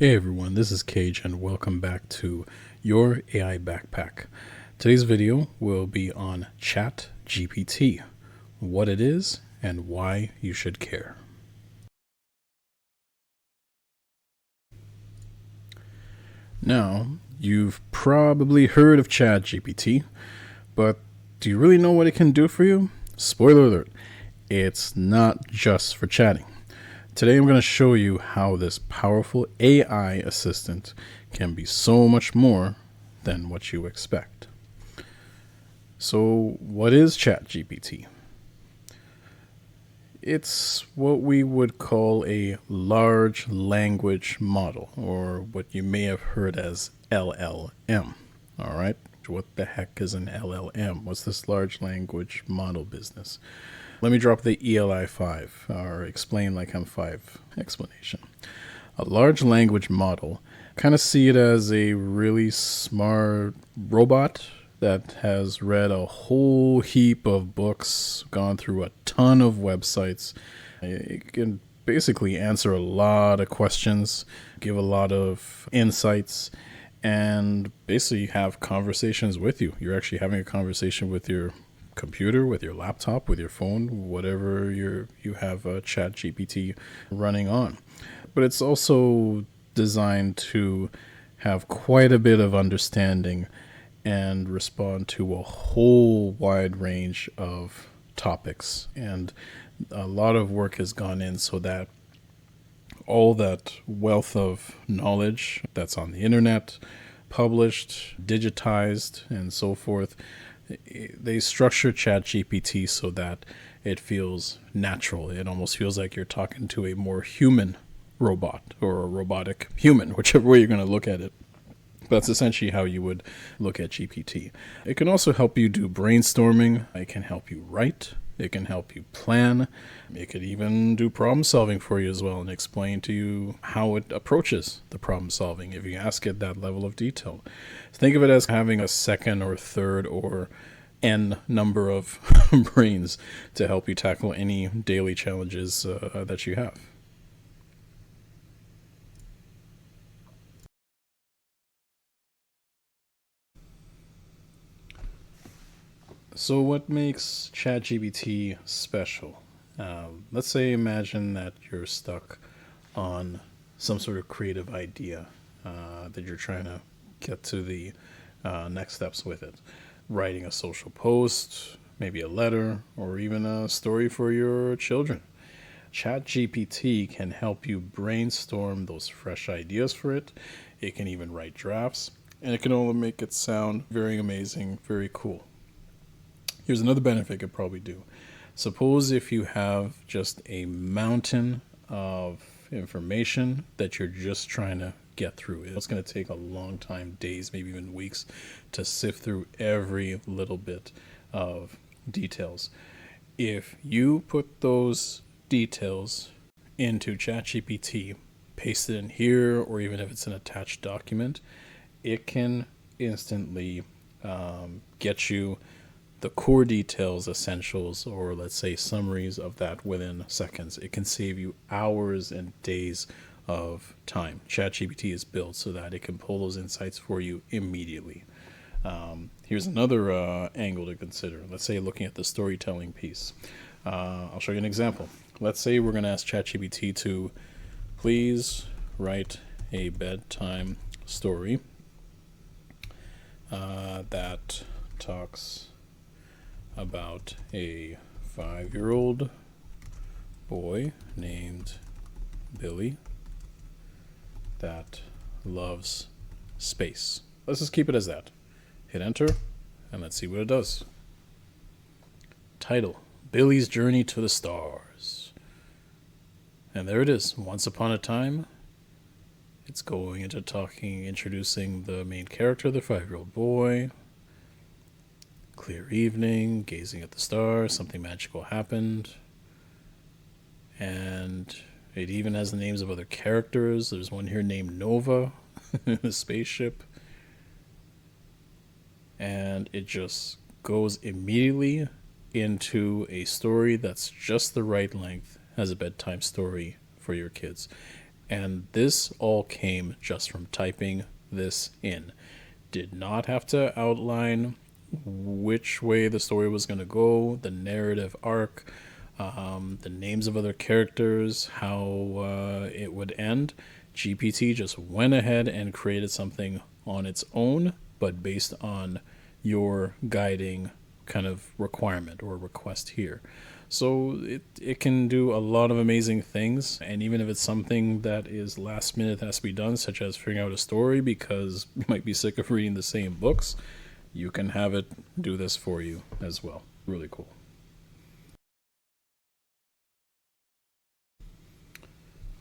Hey everyone, this is Cage and welcome back to your AI Backpack. Today's video will be on ChatGPT, what it is and why you should care. Now, you've probably heard of ChatGPT, but do you really know what it can do for you? Spoiler alert, it's not just for chatting. Today I'm going to show you how this powerful AI assistant can be so much more than what you expect. So, what is ChatGPT? It's what we would call a large language model, or what you may have heard as LLM. All right, what the heck is an LLM? What's this large language model business? Let me drop the ELI 5, or explain like I'm 5 explanation. A large language model, kind of see it as a really smart robot that has read a whole heap of books, gone through a ton of websites. It can basically answer a lot of questions, give a lot of insights, and basically have conversations with you. You're actually having a conversation with your computer, with your laptop, with your phone, whatever you have a ChatGPT running on. But it's also designed to have quite a bit of understanding and respond to a whole wide range of topics. And a lot of work has gone in so that all that wealth of knowledge that's on the internet, published, digitized, and so forth, they structure ChatGPT so that it feels natural. It almost feels like you're talking to a more human robot or a robotic human, whichever way you're going to look at it. That's essentially how you would look at GPT. It can also help you do brainstorming. It can help you write. It can help you plan. It could even do problem solving for you as well and explain to you how it approaches the problem solving if you ask it that level of detail. Think of it as having a second or third or n number of brains to help you tackle any daily challenges that you have. So what makes ChatGPT special? Let's say imagine that you're stuck on some sort of creative idea that you're trying to get to the next steps with it. Writing a social post, maybe a letter, or even a story for your children. ChatGPT can help you brainstorm those fresh ideas for it. It can even write drafts, and it can only make it sound very amazing, very cool. Here's another benefit it could probably do. Suppose if you have just a mountain of information that you're just trying to get through. It's going to take a long time, days, maybe even weeks, to sift through every little bit of details. If you put those details into ChatGPT, paste it in here, or even if it's an attached document, it can instantly get you the core details, essentials, or let's say summaries of that within seconds. It can save you hours and days of time. ChatGPT is built so that it can pull those insights for you immediately. Here's another angle to consider. Let's say looking at the storytelling piece. I'll show you an example. Let's say we're going to ask ChatGPT to please write a bedtime story that talks about a 5-year-old boy named Billy that loves space. Let's just keep it as that. Hit enter, and let's see what it does. Title, Billy's Journey to the Stars. And there it is. Once upon a time, it's going into introducing the main character, the 5-year-old boy. Clear evening, gazing at the stars, something magical happened. And it even has the names of other characters. There's one here named Nova, the spaceship. And it just goes immediately into a story that's just the right length as a bedtime story for your kids. And this all came just from typing this in. Did not have to outline which way the story was going to go, the narrative arc, the names of other characters, how it would end. GPT just went ahead and created something on its own, but based on your guiding kind of requirement or request here. So it can do a lot of amazing things, and even if it's something that is last minute has to be done, such as figuring out a story because you might be sick of reading the same books, you can have it do this for you as well. Really cool.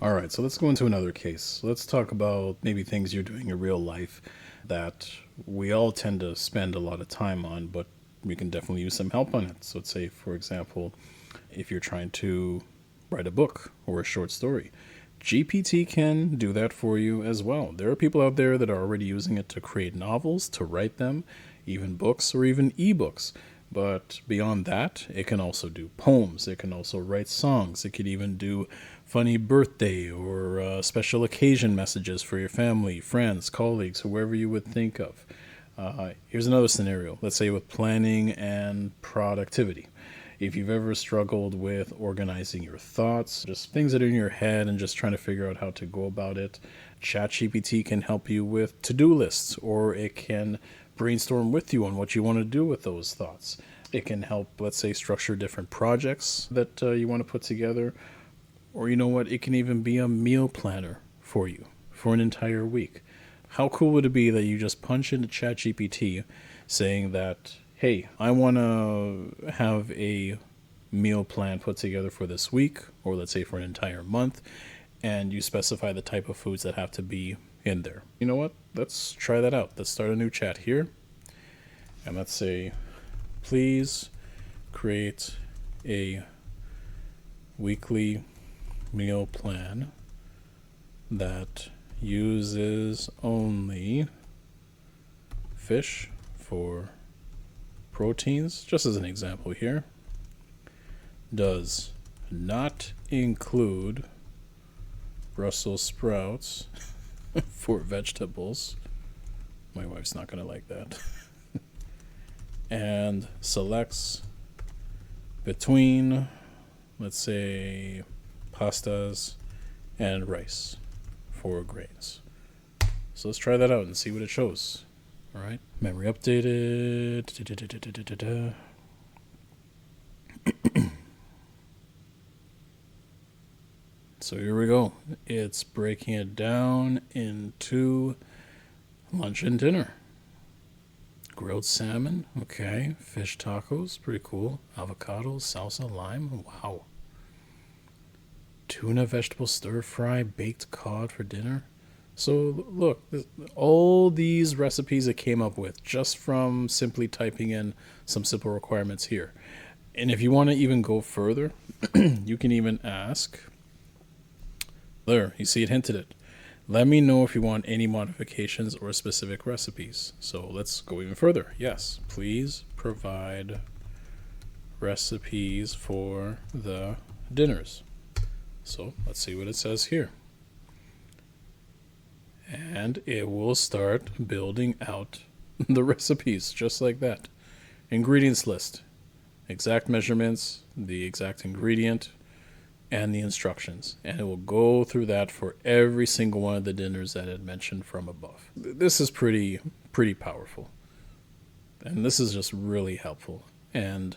All right, so let's go into another case. Let's talk about maybe things you're doing in real life that we all tend to spend a lot of time on, but we can definitely use some help on it. So let's say, for example, if you're trying to write a book or a short story, GPT can do that for you as well. There are people out there that are already using it to create novels, to write them, even books or even ebooks. But beyond that, it can also do poems. It can also write songs. It could even do funny birthday or special occasion messages for your family, friends, colleagues, whoever you would think of. Here's another scenario. Let's say with planning and productivity. If you've ever struggled with organizing your thoughts, just things that are in your head and just trying to figure out how to go about it, ChatGPT can help you with to-do lists, or it can brainstorm with you on what you want to do with those thoughts. It can help, let's say, structure different projects that you want to put together. Or you know what, it can even be a meal planner for you for an entire week. How cool would it be that you just punch into ChatGPT saying that, hey, I want to have a meal plan put together for this week, or let's say for an entire month, and you specify the type of foods that have to be in there. You know what? Let's try that out. Let's start a new chat here. And let's say, please create a weekly meal plan that uses only fish for proteins, just as an example here, does not include Brussels sprouts for vegetables. My wife's not going to like that. And selects between, let's say, pastas and rice for grains. So let's try that out and see what it shows. All right, memory updated. So here we go. It's breaking it down into lunch and dinner. Grilled salmon, okay. Fish tacos, pretty cool. Avocados, salsa, lime, wow. Tuna vegetable stir fry, baked cod for dinner. So look, all these recipes it came up with just from simply typing in some simple requirements here. And if you want to even go further, you can even ask. There, you see it hinted it. Let me know if you want any modifications or specific recipes. So let's go even further. Yes, please provide recipes for the dinners. So let's see what it says here. And it will start building out the recipes just like that. Ingredients list, exact measurements, the exact ingredient, and the instructions. And it will go through that for every single one of the dinners that it mentioned from above. This is pretty powerful. And this is just really helpful. And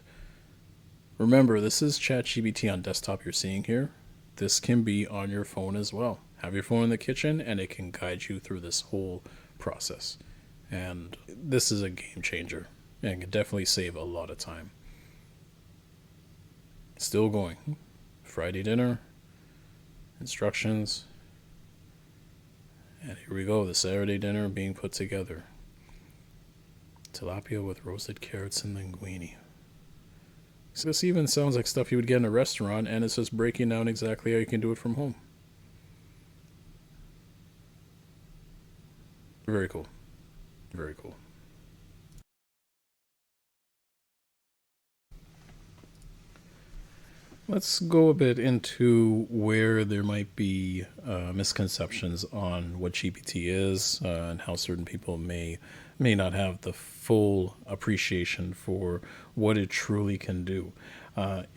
remember, this is ChatGPT on desktop you're seeing here. This can be on your phone as well. Have your phone in the kitchen and it can guide you through this whole process. And this is a game changer and can definitely save a lot of time. Still going. Friday dinner, instructions, and here we go, the Saturday dinner being put together. Tilapia with roasted carrots and linguine. So this even sounds like stuff you would get in a restaurant, and it's just breaking down exactly how you can do it from home. Very cool. Very cool. Let's go a bit into where there might be misconceptions on what GPT is and how certain people may not have the full appreciation for what it truly can do.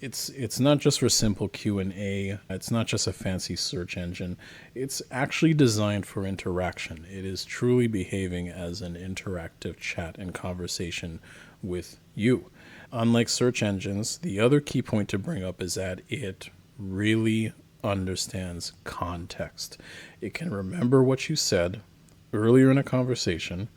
It's not just for simple Q&A. It's not just a fancy search engine. It's actually designed for interaction. It is truly behaving as an interactive chat and conversation with you. Unlike search engines, the other key point to bring up is that it really understands context. It can remember what you said earlier in a conversation,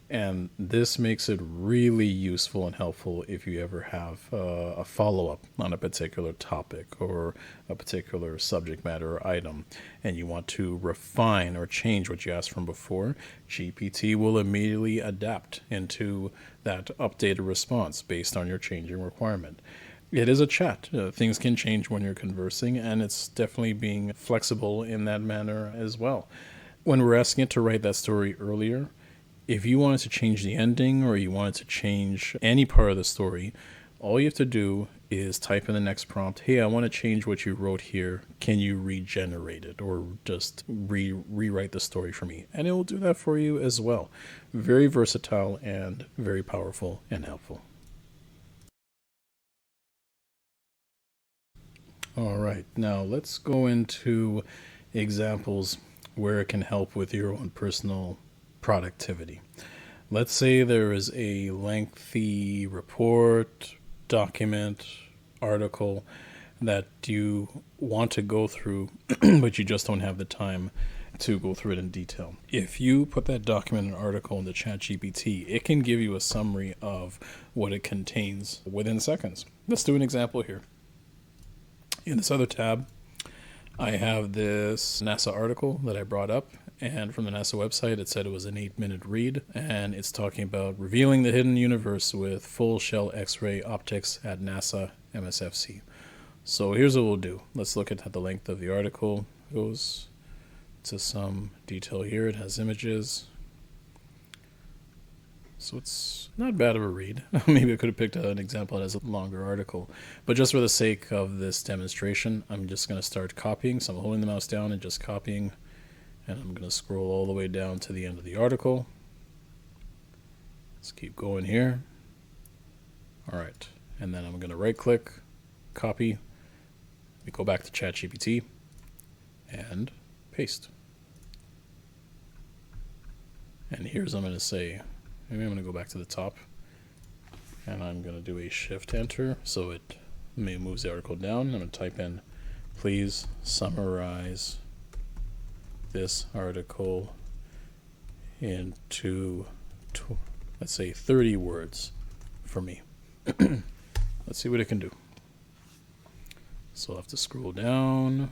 and this makes it really useful and helpful if you ever have a follow-up on a particular topic or a particular subject matter or item, and you want to refine or change what you asked from before. GPT will immediately adapt into that updated response based on your changing requirement. It is a chat. Things can change when you're conversing, and it's definitely being flexible in that manner as well. When we're asking it to write that story earlier, if you wanted to change the ending or you wanted to change any part of the story, all you have to do is type in the next prompt, hey, I want to change what you wrote here. Can you regenerate it or just rewrite the story for me? And it will do that for you as well. Very versatile and very powerful and helpful. All right, now let's go into examples where it can help with your own personal productivity. Let's say there is a lengthy report, document, article that you want to go through, but you just don't have the time to go through it in detail. If you put that document and article into ChatGPT, it can give you a summary of what it contains within seconds. Let's do an example here. In this other tab, I have this NASA article that I brought up, and from the NASA website it said it was an 8-minute read, and it's talking about revealing the hidden universe with full shell X-ray optics at NASA MSFC. So here's what we'll do. Let's look at the length of the article. It goes to some detail here. It has images. So it's not bad of a read. Maybe I could have picked an example that has a longer article. But just for the sake of this demonstration, I'm just going to start copying. So I'm holding the mouse down and just copying. And I'm going to scroll all the way down to the end of the article. Let's keep going here. All right. And then I'm going to right click, copy. We go back to ChatGPT and paste. And here's what I'm going to say. Maybe I'm going to go back to the top, and I'm going to do a shift enter so it moves the article down. I'm going to type in, please summarize this article into, let's say, 30 words for me. Let's see what it can do. So I'll have to scroll down,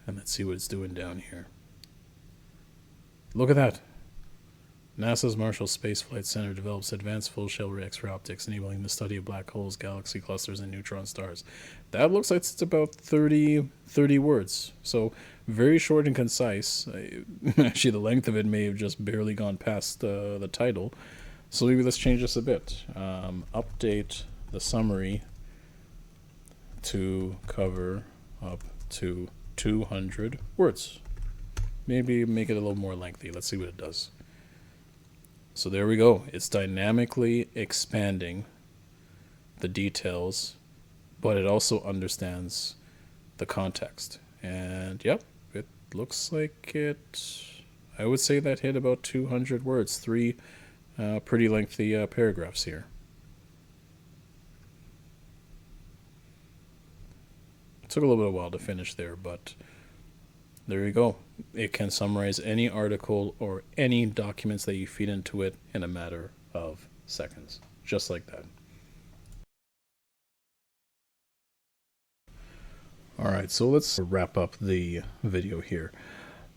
and let's see what it's doing down here. Look at that. NASA's Marshall Space Flight Center develops advanced full-shell X-ray optics, enabling the study of black holes, galaxy clusters, and neutron stars. That looks like it's about 30 words. So very short and concise. Actually, the length of it may have just barely gone past the title. So maybe let's change this a bit. Update the summary to cover up to 200 words. Maybe make it a little more lengthy. Let's see what it does. So there we go. It's dynamically expanding the details, but it also understands the context. And yep, it looks like I would say that hit about 200 words, 3 pretty lengthy paragraphs here. It took a little bit of a while to finish there, but there you go. It can summarize any article or any documents that you feed into it in a matter of seconds, just like that. All right, so let's wrap up the video here.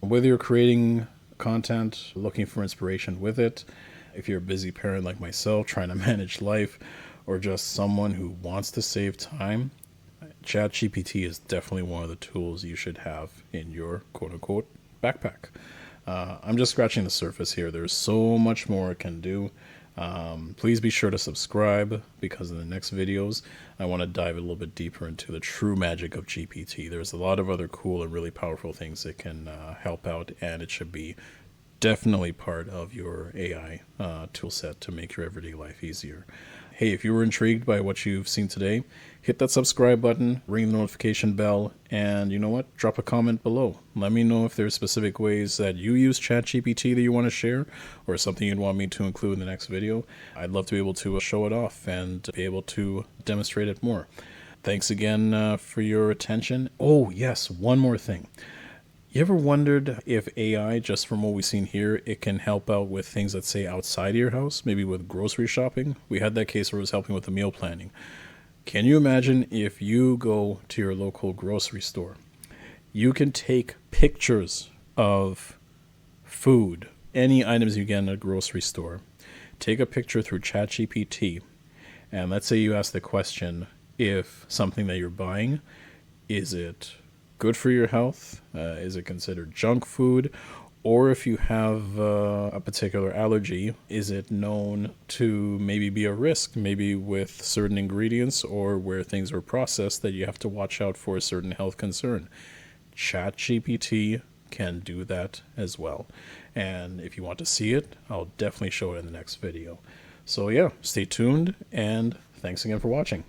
Whether you're creating content, looking for inspiration with it, if you're a busy parent like myself trying to manage life, or just someone who wants to save time, ChatGPT is definitely one of the tools you should have in your quote-unquote backpack. I'm just scratching the surface here. There's so much more it can do. Please be sure to subscribe because in the next videos, I want to dive a little bit deeper into the true magic of GPT. There's a lot of other cool and really powerful things that can help out, and it should be definitely part of your AI tool set to make your everyday life easier. Hey, if you were intrigued by what you've seen today, hit that subscribe button, ring the notification bell, and you know what? Drop a comment below. Let me know if there's specific ways that you use ChatGPT that you want to share or something you'd want me to include in the next video. I'd love to be able to show it off and be able to demonstrate it more. Thanks again for your attention. Oh, yes, one more thing. You ever wondered if AI, just from what we've seen here, it can help out with things that say outside of your house, maybe with grocery shopping? We had that case where it was helping with the meal planning. Can you imagine if you go to your local grocery store? You can take pictures of food, any items you get in a grocery store. Take a picture through ChatGPT, and let's say you ask the question, if something that you're buying, is it good for your health? Is it considered junk food? Or if you have a particular allergy, is it known to maybe be a risk, maybe with certain ingredients or where things were processed that you have to watch out for a certain health concern? ChatGPT can do that as well. And if you want to see it, I'll definitely show it in the next video. So yeah, stay tuned and thanks again for watching.